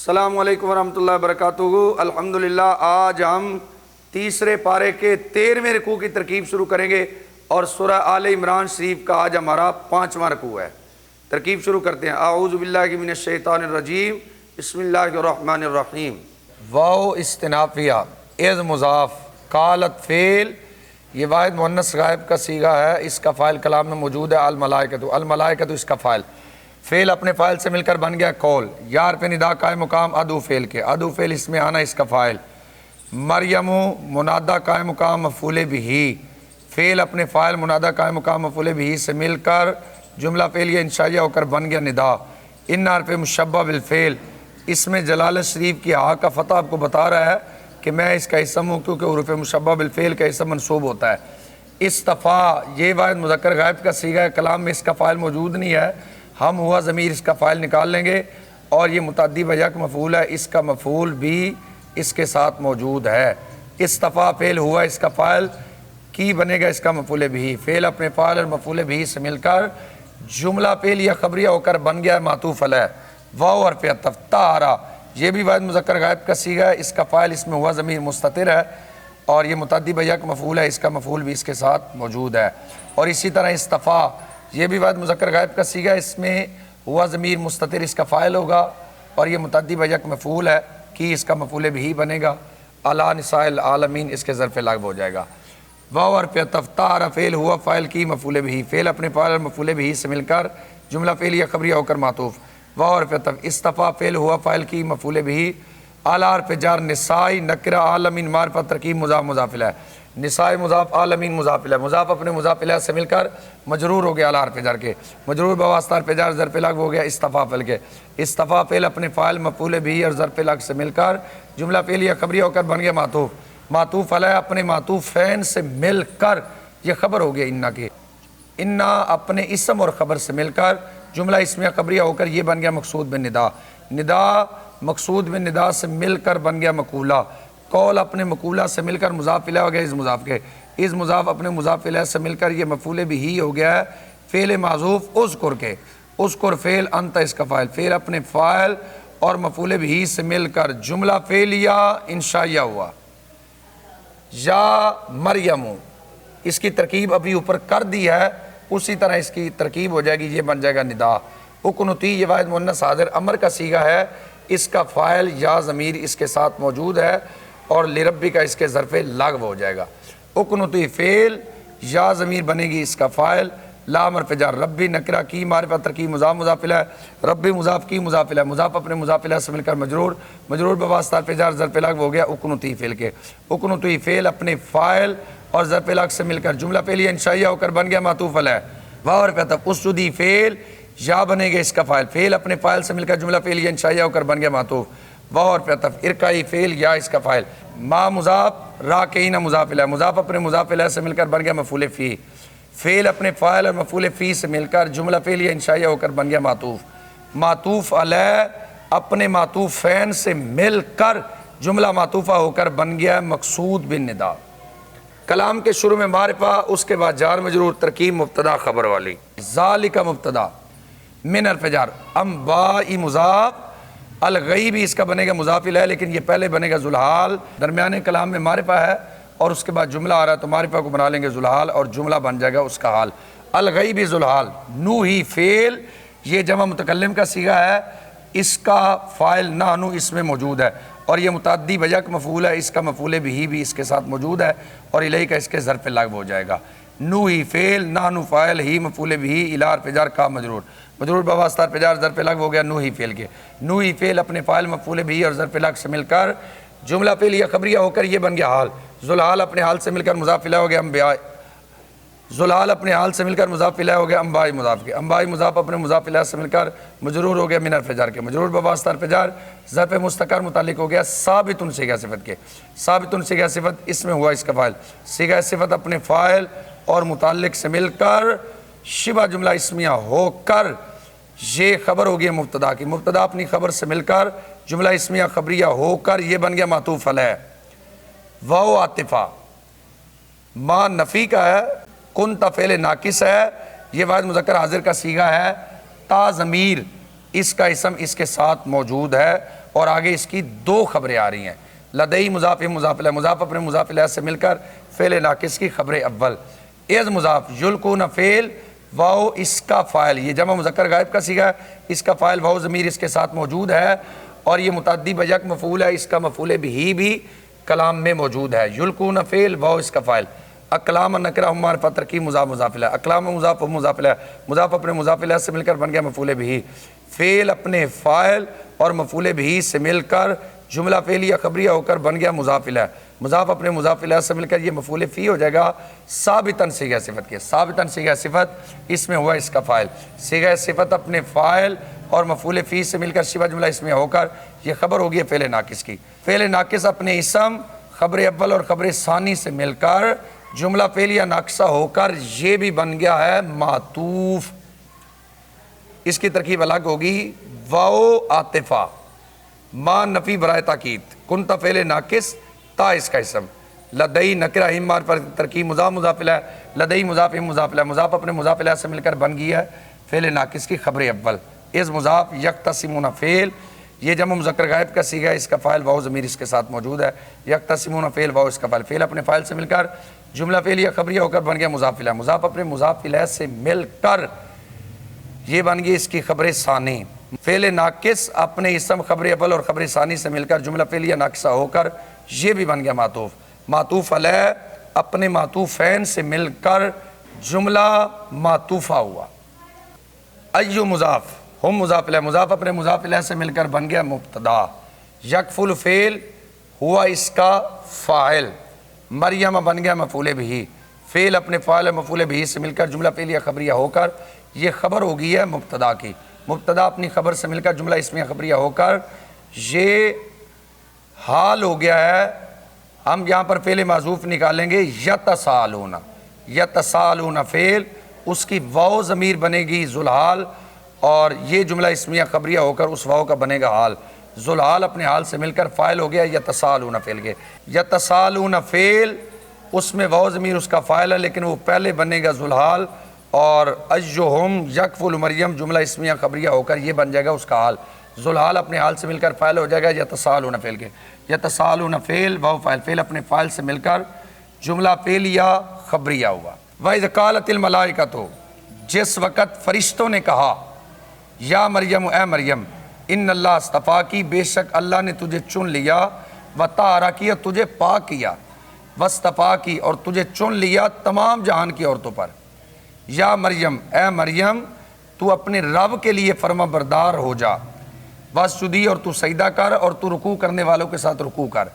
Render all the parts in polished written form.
السلام علیکم ورحمۃ اللہ وبرکاتہ۔ الحمدللہ آج ہم تیسرے پارے کے 13ویں رکوع کی ترکیب شروع کریں گے اور سورہ آل عمران شریف کا آج ہمارا 5واں رکوع ہے۔ ترکیب شروع کرتے ہیں۔ اعوذ باللہ من الشیطان الرجیم، بسم اللہ الرحمن الرحیم۔ واو استنافیہ، اذ مضاف، قالت فعل، یہ واحد مؤنث غائب کا صیغہ ہے، اس کا فاعل کلام میں موجود ہے الملائکۃ، الملائکۃ اس کا فاعل، فعل اپنے فاعل سے مل کر بن گیا قول، یار پہ ندا قائم مقام ادو فعل کے، ادو فعل اس میں آنا اس کا فاعل، مریم منادہ قائم مقام مفعول بہ، فعل اپنے فاعل منادہ قائم مقام مفعول بہ سے مل کر جملہ فعلیہ انشائیہ ہو کر بن گیا ندا، ان حرف مشبہ بالفعل، اس میں جلالت شریف کی ہا کا فتح آپ کو بتا رہا ہے کہ میں اس کا اسم ہوں کیونکہ حروف مشبہ بالفعل کا اسم منصوب ہوتا ہے۔ استفا، یہ واحد مذکر غائب کا صیغہ ہے، کلام میں اس کا فاعل موجود نہیں ہے، ہم ہوا ضمیر اس کا فاعل نکال لیں گے اور یہ متعدی و یک مفعول ہے، اس کا مفعول بھی اس کے ساتھ موجود ہے۔ استفا فعل ہوا اس کا فاعل کی بنے گا اس کا مفعول بھی، فعل اپنے فاعل اور مفعول بھی سے مل کر جملہ فعل یا خبریہ ہو کر بن گیا معطوف علیہ۔ واو حرف عطف، طہارا، یہ بھی واحد مذکر غائب کا صیغہ ہے، اس کا فاعل اس میں ہوا ضمیر مستتر ہے اور یہ متعدی و یک مفعول ہے، اس کا مفعول بھی اس کے ساتھ موجود ہے۔ اور اسی طرح استفا، یہ بھی واحد مذکر غائب کا صیغہ ہے، اس میں ہوا ضمیر مستتر اس کا فاعل ہوگا اور یہ متعدی و یک مفعول ہے کہ اس کا مفعول بھی بنے گا، علی نساء العالمین اس کے ظرف لغو ہو جائے گا۔ واو حرف عطف، طہارا فعل ہوا فاعل کی مفعول بھی، فعل اپنے فاعل اور مفعول بھی سے مل کر جملہ فعلیہ خبریہ ہو کر معطوف۔ واو حرف عطف، استفا فعل ہوا فاعل کی مفعول بھی، اعلی حرف جر، نساء نکرہ عالمین معرفت ترکیب مضاف مضاف الیہ، نساء مضاف عالمین مضاف الیہ، مضاف اپنے مضاف الیہ سے مل کر مجرور ہو گیا اعلی حرف جر کے، مجرور بواسطہ حرف جر ظرف لغو ہو گیا استفا فعل کے، استفا فعل اپنے فاعل مفعول بھی اور ظرف لغو سے مل کر جملہ فعلیہ خبریہ ہو کر بن گیا معطوف، معطوف علیہ اپنے معطوفین سے مل کر یہ خبر ہو گیا انا کے، انا اپنے اسم اور خبر سے مل کر جملہ اسمیہ خبریہ ہو کر یہ بن گیا مقصود بن ندا، ندا مقصود بن ندا سے مل کر بن گیا مقولہ، قول اپنے مقولہ سے مل کر مضاف الیہ ہو گیا از مضاف کے، از مضاف اپنے مضاف الیہ سے مل کر یہ مفعول بھی ہو گیا ہے فعل معذوف اذکر کے، اذکر فعل انت اس کا فاعل، فعل اپنے فاعل اور مفعول بھی سے مل کر جملہ فعلیہ انشائیہ ہوا، یا مریم، اس کی ترکیب ابھی اوپر کر دی ہے اسی طرح اس کی ترکیب ہو جائے گی، یہ بن جائے گا ندا۔ اقنتی، یہ واحد مؤنث حاضر امر کا صیغہ ہے، اس کا فاعل یا ضمیر اس کے ساتھ موجود ہے اور لربی کا اس کے ظرف لغو ہو جائے گا۔ اقنتی فعل، یا ضمیر بنے گی اس کا فاعل، لام حرف جر، ربی نکرہ کی معرفت ترکیب مضاف مضاف الیہ، ربی مضاف کی مضاف الیہ، مضاف اپنے مضاف الیہ سے مل کر مجرور، مجرور بواسطہ حرف جر ظرف لغو ہو گیا اقنتی فعل کے، اقنتی فعل اپنے فاعل اور ظرف لغو سے مل کر جملہ فعلیہ انشائیہ ہو کر بن گیا معطوف علیہ۔ واو حرف عطف، اسجدی فعل، یا بنے گا اس کا فاعل، فعل اپنے فاعل سے مل کر جملہ فعلیہ انشائیہ ہو کر بن گیا معطوف۔ واو حرف عطف، ارکعی فعل، یا اس کا فاعل، ما مضاف، راکعین مضاف الیہ، مضاف اپنے مضاف الیہ سے مل کر بن گیا مفعول فی، فعل اپنے فاعل اور مفعول فی سے مل کر جملہ فعلیہ انشائیہ ہو کر بن گیا معطوف، معطوف علیہ اپنے معطوفین سے مل کر جملہ معطوفہ ہو کر بن گیا مقصود بن ندا۔ کلام کے شروع میں معرفہ، اس کے بعد جار مجرور، ترکیب مبتدا خبر والی، ذالک مبتدا، من حرف جر، انباء مضاف، الغیبی اس کا بنے گا مضاف الیہ لیکن یہ پہلے بنے گا ذوالحال، درمیانے کلام میں معرفہ ہے اور اس کے بعد جملہ آ رہا ہے تو معرفہ کو بنا لیں گے ذوالحال اور جملہ بن جائے گا اس کا حال، الغیبی ذوالحال، نوحی فعل، یہ جمع متکلم کا صیغہ ہے، اس کا فاعل نحنو اس میں موجود ہے اور یہ متعدی و یک مفعول ہے، اس کا مفعول بھی اس کے ساتھ موجود ہے اور الیہ کا اس کے ظرف لغو ہو جائے گا، نوحی فعل، نحنو فاعل، ہی مفعول بھی، الی حرف جر، کا مجرور، مجرور بواسطہ حرف جر ظرف لغو ہو گیا نوحی فعل کے، نوحی فعل اپنے فاعل مفعول بھی اور ظرف لغو سے مل کر جملہ فعلیہ خبریہ ہو کر یہ بن گیا حال، ذوالحال اپنے حال سے مل کر مضاف الیہ ہو گیا انبیاء، ذوالحال اپنے حال سے مل کر مضاف الیہ ہو گیا انباء مضاف کے، انباء مضاف اپنے مضاف الیہ سے مل کر مجرور ہو گیا من حرف جر کے، مجرور بواسطہ حرف جر ظرف مستقر متعلق ہو گیا ثابت صیغہ صفت کے، ثابت صیغہ صفت اس میں ہوا اس کا فاعل، صیغہ صفت اپنے فاعل اور متعلق سے مل کر شبہ جملہ اسمیہ ہو کر یہ خبر ہو گئی مبتدا کی، مبتدا اپنی خبر سے مل کر جملہ اسمیہ خبریہ ہو کر یہ بن گیا معطوف علیہ۔ واو عاطفہ، ما نفی کا ہے، کن فعل ناقص ہے، یہ واحد مذکر حاضر کا صیغہ ہے، تا ضمیر اس کا اسم اس کے ساتھ موجود ہے اور آگے اس کی دو خبریں آ رہی ہیں۔ لدئی مضاف مضاف الیہ، مضاف اپنے مضاف الیہ سے مل کر فعل ناقص کی خبر اول۔ از مضاف، یلقون فعل، واو اس کا فاعل، یہ جمع مذکر غائب کا صیغہ ہے، اس کا فاعل واو ضمیر اس کے ساتھ موجود ہے اور یہ متعدی بیک مفعول ہے، اس کا مفعول بھی کلام میں موجود ہے۔ یلقون فعل، واو اس کا فاعل۔ اقلام نکرہ ہم معرفت ترکیب مضاف مضاف الیہ، اقلام مضاف و مضاف الیہ، مضاف اپنے مضاف الیہ سے مل کر بن گیا مفعول بھی۔ فعل اپنے فاعل اور مفعول بھی سے مل کر جملہ فعلیہ خبریہ ہو کر بن گیا مضاف الیہ، مضاف اپنے مضاف الیہ سے مل کر یہ مفعول فی ہو جائے گا ثابتاً صیغہ صفت کے۔ ثابتاً صیغہ صفت اس میں ہوا اس کا فاعل، صیغہ صفت اپنے فاعل اور مفعول فی سے مل کر شبہ جملہ اس میں ہو کر یہ خبر ہوگی فعل ناقص کی۔ فعل ناقص اپنے اسم خبر اول اور خبر ثانی سے مل کر جملہ فعلیہ ناقصہ ہو کر یہ بھی بن گیا ہے معطوف۔ اس کی ترکیب الگ ہوگی، واو عاطفہ، ما نفی برائے تاکید، کنت فعل ناقص، تا اس کا اسم، لدئی نکرہ ہم معرفت ترکیب مضاف مضاف الیہ، لدئی مضاف مضاف الیہ، مضاف اپنے مضاف الیہ سے مل کر بن گئی ہے فعل ناقص کی خبر اول۔ از مضاف یکتسمون فعل، یہ جمع مذکر غائب کا صیغہ ہے، اس کا فاعل واو ضمیر اس کے ساتھ موجود ہے۔ یکتسمون فعل، واو اس کا فاعل، فعل اپنے فاعل سے مل کر جملہ فعلیہ خبریہ ہو کر بن گیا مضاف الیہ، مضاف اپنے مضاف الیہ سے مل کر یہ بن گئی اس کی خبر ثانی۔ فعل ناقص اپنے اسم خبر اول اور خبر ثانی سے مل کر جملہ فعلیہ ناقصہ ہو کر یہ بھی بن گیا معطوف۔ معطوف علیہ اپنے معطوفین سے مل کر جملہ معطوفہ ہوا۔ ایو مضاف، ہم مضاف الیہ، مضاف اپنے مضاف الیہ سے مل کر بن گیا مبتدا۔ یکفل فعل ہوا اس کا فاعل، مریم بن گیا مفعول بھی، فعل اپنے فاعل مفعول بھی سے مل کر جملہ فعلیہ خبریہ ہو کر یہ خبر ہو گئی ہے مبتدا کی۔ مبتدا اپنی خبر سے مل کر جملہ اسمیہ خبریہ ہو کر یہ حال ہو گیا ہے۔ ہم یہاں پر فعل معذوف نکالیں گے، یتسالون، یتسالون فعل، اس کی واو ضمیر بنے گی ذوالحال اور یہ جملہ اسمیہ خبریہ ہو کر اس واو کا بنے گا حال۔ ذوالحال اپنے حال سے مل کر فاعل ہو گیا یتسالون فعل کے۔ یتسالون فعل اس میں واو ضمیر اس کا فاعل ہے لیکن وہ پہلے بنے گا ذوالحال، اور ایہم یکفل مریم جملہ اسمیہ خبریہ ہو کر یہ بن جائے گا اس کا حال۔ ذوالحال اپنے حال سے مل کر فاعل ہو جائے گا یتسالون فعل کے۔ یتسالون فعل، واو فاعل، فعل اپنے فاعل سے مل کر جملہ فعلیہ خبریہ ہوا۔ وَإِذْ قَالَتِ الْمَلَائِكَةُ، جس وقت فرشتوں نے کہا، یا مریم، اے مریم، ان اللہ اصطفاکی، بے شک اللہ نے تجھے چن لیا، وَطَہَّرَکی، تجھے پاک کیا، وَاصْطَفَاکی، اور تجھے چن لیا تمام جہان کی عورتوں پر۔ یا مریم، اے مریم، تو اپنے رب کے لیے فرما بردار ہو جا، واسجدی، اور تو سجدہ کر اور تو رکوع کرنے والوں کے ساتھ رکوع کر۔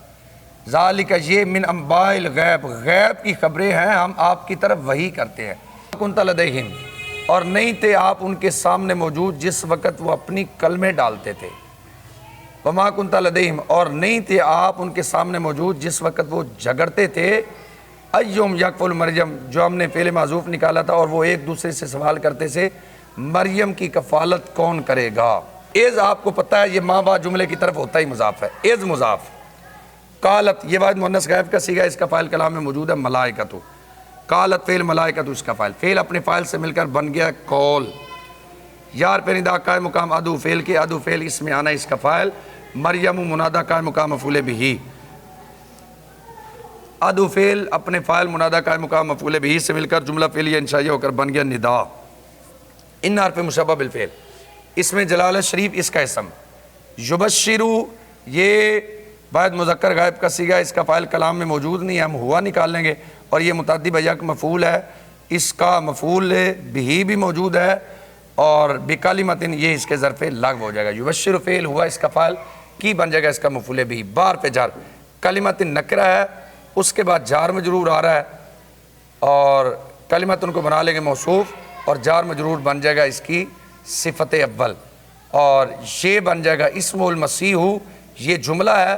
ذالک، یہ من انباء الغیب، غیب کی خبریں ہیں، ہم آپ کی طرف وحی کرتے ہیں۔ کنت لدیہم، اور نہیں تھے آپ ان کے سامنے موجود جس وقت وہ اپنی کلمے ڈالتے تھے۔ وما کنت لدیہم، اور نہیں تھے آپ ان کے سامنے موجود جس وقت وہ جھگڑتے تھے۔ ایہم یکفل مریم، جو ہم نے فعل معذوف نکالا تھا اور وہ ایک دوسرے سے سوال کرتے تھے مریم کی کفالت کون کرے گا۔ از آپ کو پتہ ہے یہ ماں بعد جملے کی طرف ہوتا ہی مضاف ہے، از مضاف۔ قالت، یہ واحد مؤنث غائب کا صیغہ، اس کا فاعل کلام میں موجود ہے ملائکۃ۔ قالت فعل، ملائکۃ اس کا فاعل، فعل اپنے فاعل سے مل کر بن گیا قول۔ یار پہ ندا قائم مقام ادو فعل کے، ادو فعل اس میں آنا اس کا فاعل، مریم منادہ قائم مقام مفعول بھی، ادو فعل اپنے فاعل منادہ قائم مقام مفعول بھی سے مل کر جملہ فعلیہ انشائیہ ہو کر بن گیا ندا۔ ان حرف مشبہ بالفعل، اس میں جلالہ شریف اس کا اسم، یبشرو یہ واحد مذکر غائب کا صیغہ، اس کا فاعل کلام میں موجود نہیں ہے، ہم ہوا نکال لیں گے، اور یہ متعدی بیک مفعول ہے، اس کا مفعول بھی موجود ہے، اور بکلمۃ یہ اس کے ظرف لغو ہو جائے گا۔ یبشر فعل ہوا اس کا فاعل کی بن جائے گا اس کا مفعول بھی، بار پہ جار، کلمۃ نکرہ ہے، اس کے بعد جار مجرور آ رہا ہے، اور کلمت ان کو بنا لیں گے موصوف، اور جار مجرور بن جائے گا اس کی صفت اول، اور یہ بن جائے گا اسم المسیح، یہ جملہ ہے،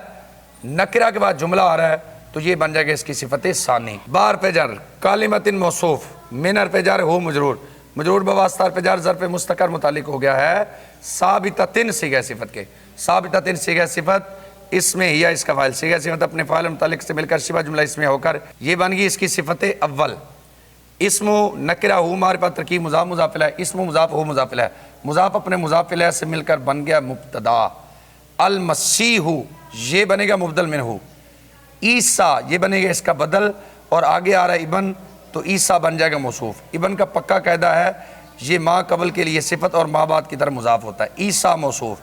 نکرہ کے بعد جملہ آ رہا ہے تو یہ بن جائے گا اس کی صفت ثانی۔ بار پہ جر، کلمت موصوف، من حرف جر ہو مجرور، مجرور بواسطہ حرف جر ظرف مستقر متعلق ہو گیا ہے ثابتۃ صیغہ صفت کے، ثابتۃ صیغہ صفت اس میں ہی اس کا فاعل، صیغہ صفت اپنے فاعل متعلق سے مل کر شبہ جملہ اس میں ہو کر یہ بن گئی اس کی صفت اول۔ اسم نکرہ ہو معرفت ترکیب مضاف مضاف الیہ، اسم مضاف ہو مضاف الیہ، مضاف اپنے مضاف الیہ سے مل کر بن گیا مبتدا، المسیح یہ بنے گا مبدل منہ، عیسیٰ یہ بنے گا اس کا بدل، اور آگے آ رہا ہے ابن تو عیسیٰ بن جائے گا موصوف۔ ابن کا پکا قاعدہ ہے یہ ما قبل کے لیے صفت اور ما بعد کی طرف مضاف ہوتا ہے۔ عیسیٰ موصوف،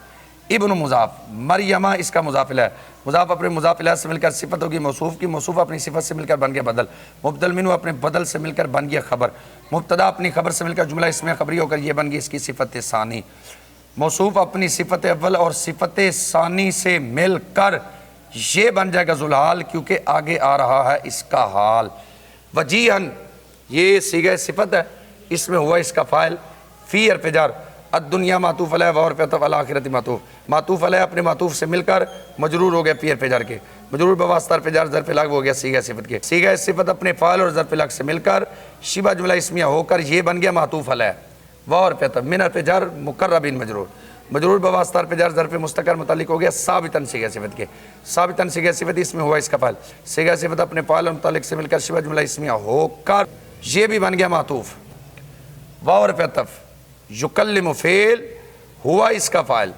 ابن مضاف، مریمہ اس کا مضاف الیہ، مضاف اپنے مضاف الیہ سے مل کر صفت ہوگی موصوف کی، موصوف اپنی صفت سے مل کر بن گیا بدل، مبدل منہ اپنے بدل سے مل کر بن گیا خبر، مبتدا اپنی خبر سے مل کر جملہ اسمیہ خبری ہو کر یہ بن گئی اس کی صفت ثانی، موصوف اپنی صفت اول اور صفت ثانی سے مل کر یہ بن جائے گا ذوالحال کیونکہ آگے آ رہا ہے اس کا حال۔ وجیہن یہ صیغہ صفت ہے، اس میں ہوا اس کا فاعل، فی حرف جر، الدنیا معطوف علیہ و حرف عطف الآخرت معطوف، معطوف علیہ اپنے معطوف سے مل کر مجرور ہو گیا فی حرف جر کے، مجرور بواسطہ حرف جر ظرف لغو ہو گیا صیغہ صفت کے، صیغہ صفت اپنے فاعل اور ظرف لغو سے مل کر شبہ جملہ اسمیہ ہو کر یہ بن گیا معطوف علیہ و حرف عطف، من حرف جر مقربین مجرور، مجرور بواسطہ حرف جر ظرف مستقر متعلق ہو گیا ثابتاً صیغہ صفت کے، ثابتاً صیغہ صفت اس میں ہوا اس کا فاعل، صیغہ صفت اپنے فاعل اور متعلق سے مل کر شبہ جملہ اسمیہ ہو کر یہ بھی بن گیا معطوف، واو حرف عطف، یکلم فعل ہوا اس کا فاعل،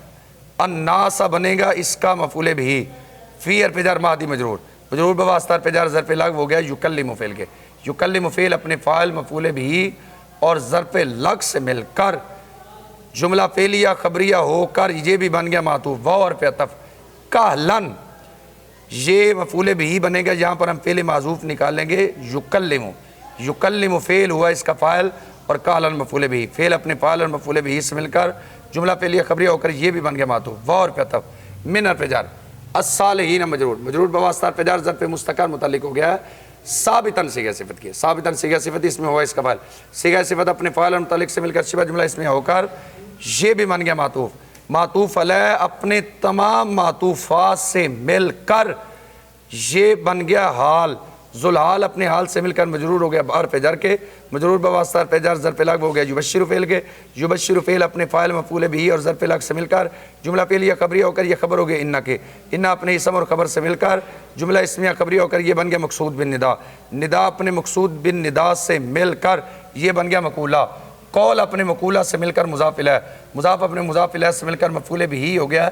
الناس بنے گا اس کا مفعول بھی، فی حرف جر ماضی مجرور، مجرور بواسطہ حرف جر ظرف لغو ہو گیا یکلم فعل کے، یکلم فعل اپنے فاعل مفعول بھی اور ظرف لغو سے مل کر جملہ فعلیہ خبریہ ہو کر یہ بھی بن گیا معطوف، واو حرف عطف، کہلن یہ مفعول بھی بنے گا، یہاں پر ہم فعل معذوف نکالیں گے، یکلم، یکلم فعل ہوا اس کا فاعل اور کہلن مفعول بھی، فعل اپنے فاعل اور مفعول بھی سے مل کر جملہ فعلیہ خبریہ ہو کر یہ بھی بن گیا معطوف، واو حرف عطف، من حرف جر، الصالحین مجرور، مجرور بواسطہ حرف جر ظرف مستقر متعلق ہو گیا ہے ثابتاً صیغہ صفت کے، ثابتاً صیغہ صفت اس میں ہوا اس کا فاعل، صیغہ صفت اپنے فاعل اور متعلق سے مل کر شبہ جملہ اسمیہ ہو کر یہ بھی بن گیا معطوف، معطوف علیہ اپنے تمام معطوفات سے مل کر یہ بن گیا حال، ذوالحال اپنے حال سے مل کر مجرور ہو گیا حرف جر کے، مجرور بواسطہ حرف جر ظرف لغو ہو گیا یبشر فعل کے، یبشر فعل اپنے فاعل مفعول بھی اور ظرف لغو سے مل کر جملہ فعلیہ خبریہ ہو کر یہ خبر ہو گیا انہ کے، انہ اپنے اسم اور خبر سے مل کر جملہ اسمیہ خبریہ ہو کر یہ بن گیا مقصود بن ندا، ندا اپنے مقصود بن ندا سے مل کر یہ بن گیا مقولہ، قول اپنے مقولہ سے مل کر مضاف الیہ، مضاف اپنے مضاف الیہ سے مل کر مفعول بھی ہو گیا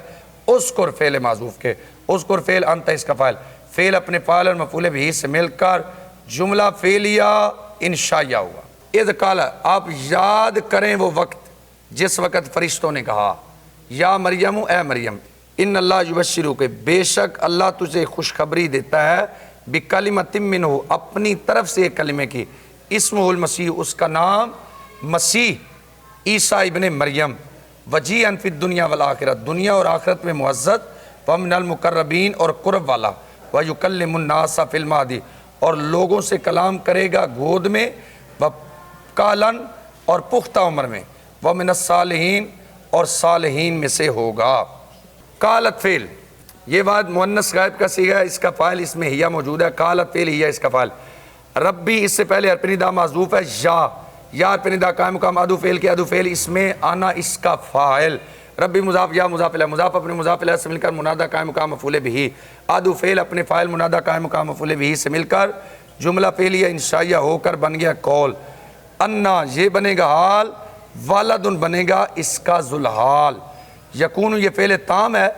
اذکر فعل معذوف کے، اذکر فعل انت اس کا فاعل، فعل اپنے فاعل اور مفعول بھی سے مل کر جملہ فعلیہ انشائیہ ہوا۔ اذ قال آپ یاد کریں وہ وقت جس وقت فرشتوں نے کہا یا مریم اے مریم ان اللہ یبشرک بے شک اللہ تجھے خوشخبری دیتا ہے بکلمۃ منہ اپنی طرف سے ایک کلمے کی، اسمہ المسیح اس کا نام مسیح عیسیٰ ابن مریم، وجیہاً فی الدنیا والآخرت دنیا اور آخرت میں معزز، ومن المقربین اور قرب والا، وَيُكَلِّمُ النَّاسَ فِي الْمَهْدِ اور لوگوں سے کلام کرے گا گود میں، وَقَالًا اور پختہ عمر میں، وَمِنَ الصَّالِحِينَ اور صالحین میں سے ہوگا۔ قالت فعل یہ بات مؤنث غائب کا صیغہ ہے، اس کا فاعل اس میں ہیا موجود ہے، قالت فعل ہیا اس کا فاعل، ربی اس سے پہلے حرف ندا معذوف ہے، یا حرف ندا قائم مقام ادو فعل کے، ادو فعل اس میں آنا اس کا فاعل، ربی مضاف یا مضاف الیہ، مضاف اپنے مضاف الیہ سے مل کر منادہ قائم مقام مفعول بھی، ادو فعل اپنے فاعل منادہ قائم مقام مفعول بھی سے مل کر جملہ فعلیہ انشائیہ ہو کر بن گیا قول، انا یہ بنے گا حال، والدن بنے گا اس کا ذوالحال، یکون یہ فعل تام ہے،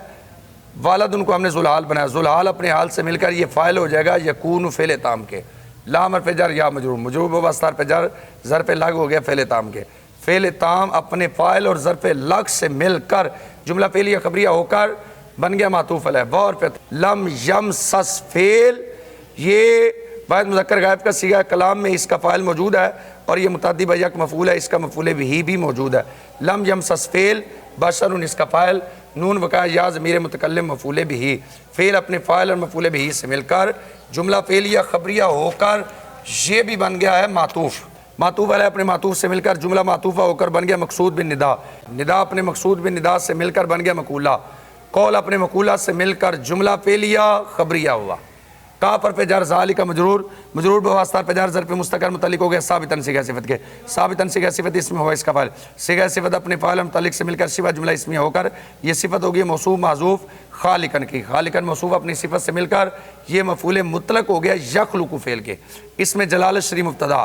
والدن کو ہم نے ذوالحال بنایا، ذوالحال اپنے حال سے مل کر یہ فاعل ہو جائے گا یکون فعل تام کے، لام حرف جر یا مجرور، مجرور بواسطہ حرف جر ظرف لغو ہو گیا فعل تام کے، فعل تام اپنے فاعل اور ظرف لغو سے مل کر جملہ فعلیہ خبریہ ہو کر بن گیا معطوف علیہ، اور لم یمسس فعل یہ واحد مذکر غائب کا صیغہ کلام میں اس کا فاعل موجود ہے اور یہ متعدی با یک مفعول ہے، اس کا مفعول بھی موجود ہے، لم یمسس فعل بشر اس کا فاعل، نون وقع یا ضمیر متکلم مفعول بھی، فعل اپنے فاعل اور مفعول بھی سے مل کر جملہ فعلیہ خبریہ ہو کر یہ بھی بن گیا ہے معطوف، معطوف علیہ اپنے معطوف سے مل کر جملہ معطوفہ ہو کر بن گیا مقصود بن ندا، ندا اپنے مقصود بن ندا سے مل کر بن گیا مقولہ، قول اپنے مقولہ سے مل کر جملہ فعلیہ خبریہ ہوا، کاف حرف جر ذالک مجرور، مجرور بواسطہ حرف جر ظرف مستقر متعلق ہو گیا ثابتاً صیغہ صفت کے، ثابتاً صیغہ صفت اس میں ہوا اس کا فاعل، صیغہ صفت اپنے فاعل متعلق سے مل کر شبہ جملہ اسمیہ ہو کر یہ صفت ہوگی موصوف معذوف خالقن کی، خالقن موصوف اپنی صفت سے مل کر یہ مفعول مطلق ہو گیا یخلق فعل کے، اس میں جلال شری مبتدا،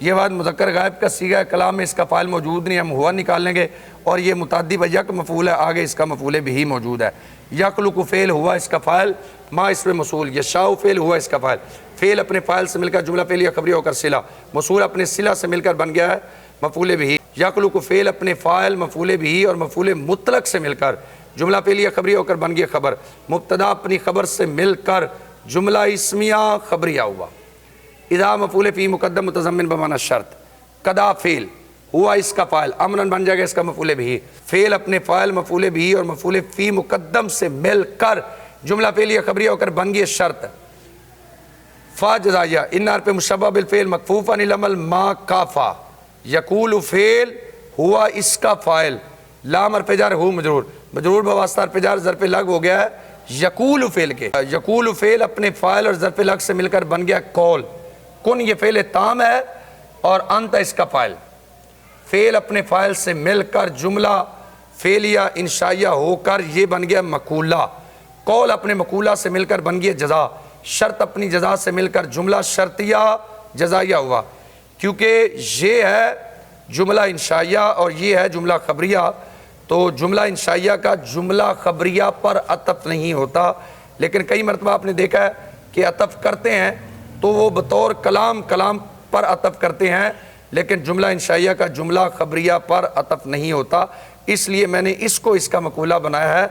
یہ بعد مذکر غائب کا صیغہ کلام میں اس کا فاعل موجود نہیں، ہم ہوا نکال لیں گے، اور یہ متعدی و یک مفعول ہے، آگے اس کا مفعول بھی موجود ہے۔ یخلق فعل ہوا اس کا فاعل، ما اسم موصول، یشاء فعل ہوا اس کا فاعل، فعل اپنے فاعل سے مل کر جملہ فعلیہ خبری ہو کر صلہ، موصول اپنے صلہ سے مل کر بن گیا ہے مفعول بھی۔ یخلق فعل اپنے فاعل مفعول بھی اور مفعول مطلق سے مل کر جملہ فعلیہ خبری ہو کر بن گیا خبر، مبتدا اپنی خبر سے مل کر جملہ اسمیہ خبریہ ہوا۔ اذا مفعول فی مقدم متضمن بمعنی شرط، قدا فعل ہوا اس کا فاعل، امرن بن جائے گا اس کا مفعول بھی، فعل اپنے فاعل مفعول بھی اور مفعول فی مقدم سے مل کر جملہ فعلیہ خبریہ ہو کر بن گئی شرط۔ فا جزائیہ ان حرف مشبہ بالفعل مکفوف عن العمل ما کافا، یقول فعل ہوا اس کا فاعل، لام حرف جر ہو مجرور، مجرور بواسطہ حرف جر ظرف لغو ہو گیا ہے یقول فعل کے، یقول فعل اپنے فاعل اور ظرف لغو سے مل کر بن گیا قول، کن یہ فعل تام ہے اور انت اس کا فاعل، فعل اپنے فاعل سے مل کر جملہ فعلیہ انشائیہ ہو کر یہ بن گیا مقولہ، قول اپنے مقولہ سے مل کر بن گیا جزا، شرط اپنی جزا سے مل کر جملہ شرطیہ جزائیہ ہوا، کیونکہ یہ ہے جملہ انشائیہ اور یہ ہے جملہ خبریہ، تو جملہ انشائیہ کا جملہ خبریہ پر عطف نہیں ہوتا، لیکن کئی مرتبہ آپ نے دیکھا ہے کہ عطف کرتے ہیں تو وہ بطور کلام پر عطف کرتے ہیں، لیکن جملہ انشائیہ کا جملہ خبریہ پر عطف نہیں ہوتا، اس لیے میں نے اس کو اس کا مقولہ بنایا ہے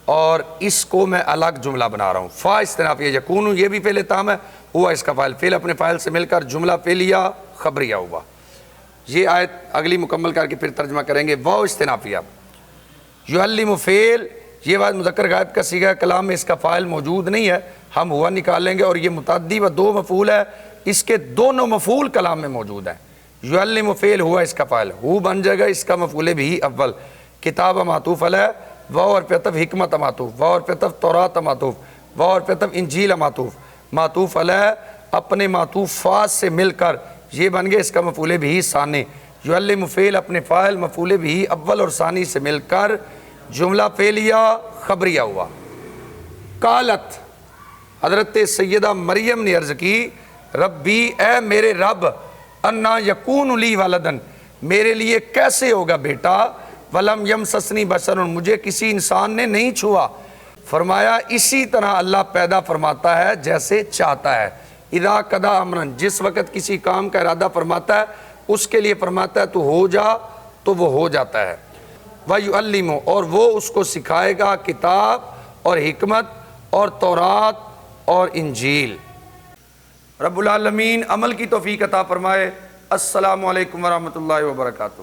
اور اس کو میں الگ جملہ بنا رہا ہوں۔ فا استنافیہ یکون یہ بھی فعل تام ہے، ہوا اس کا فاعل، فعل اپنے فاعل سے مل کر جملہ فعلیہ خبریہ ہوا۔ یہ آیت اگلی مکمل کر کے پھر ترجمہ کریں گے۔ واو استنافیہ یعلم فعل یہ بات مذکر غائب کا صیغہ کلام میں اس کا فاعل موجود نہیں ہے، ہم ہوا نکال لیں گے، اور یہ متعدی و دو مفعول ہے، اس کے دونوں مفعول کلام میں موجود ہیں۔ یعلم فعل ہوا اس کا فاعل، ہو بن جائے گا اس کا مفعول بھی اول، کتاب معطوف علیہ، واو اور عطف حکمت معطوف، واو اور عطف تورات معطوف، واو اور عطف انجیل معطوف، معطوف علیہ اپنے معطوف فا سے مل کر یہ بن گیا اس کا مفعول بھی ثانی۔ یعلم فعل اپنے فاعل مفعول بھی اول اور ثانی سے مل کر جملہ فعلیہ خبریہ ہوا۔ قالت حضرت سیدہ مریم نے عرض کی، ربی اے میرے رب، انا یکون لی ولدن میرے لیے کیسے ہوگا بیٹا، ولم یمسسنی بشر مجھے کسی انسان نے نہیں چھوا۔ فرمایا اسی طرح اللہ پیدا فرماتا ہے جیسے چاہتا ہے، اذا قضا امرن جس وقت کسی کام کا ارادہ فرماتا ہے اس کے لیے فرماتا ہے تو ہو جا تو وہ ہو جاتا ہے۔ وَيُعَلِّمُ اور وہ اس کو سکھائے گا کتاب اور حکمت اور تورات اور انجیل۔ رب العالمین عمل کی توفیق عطا فرمائے۔ السلام علیکم ورحمۃ اللہ وبرکاتہ۔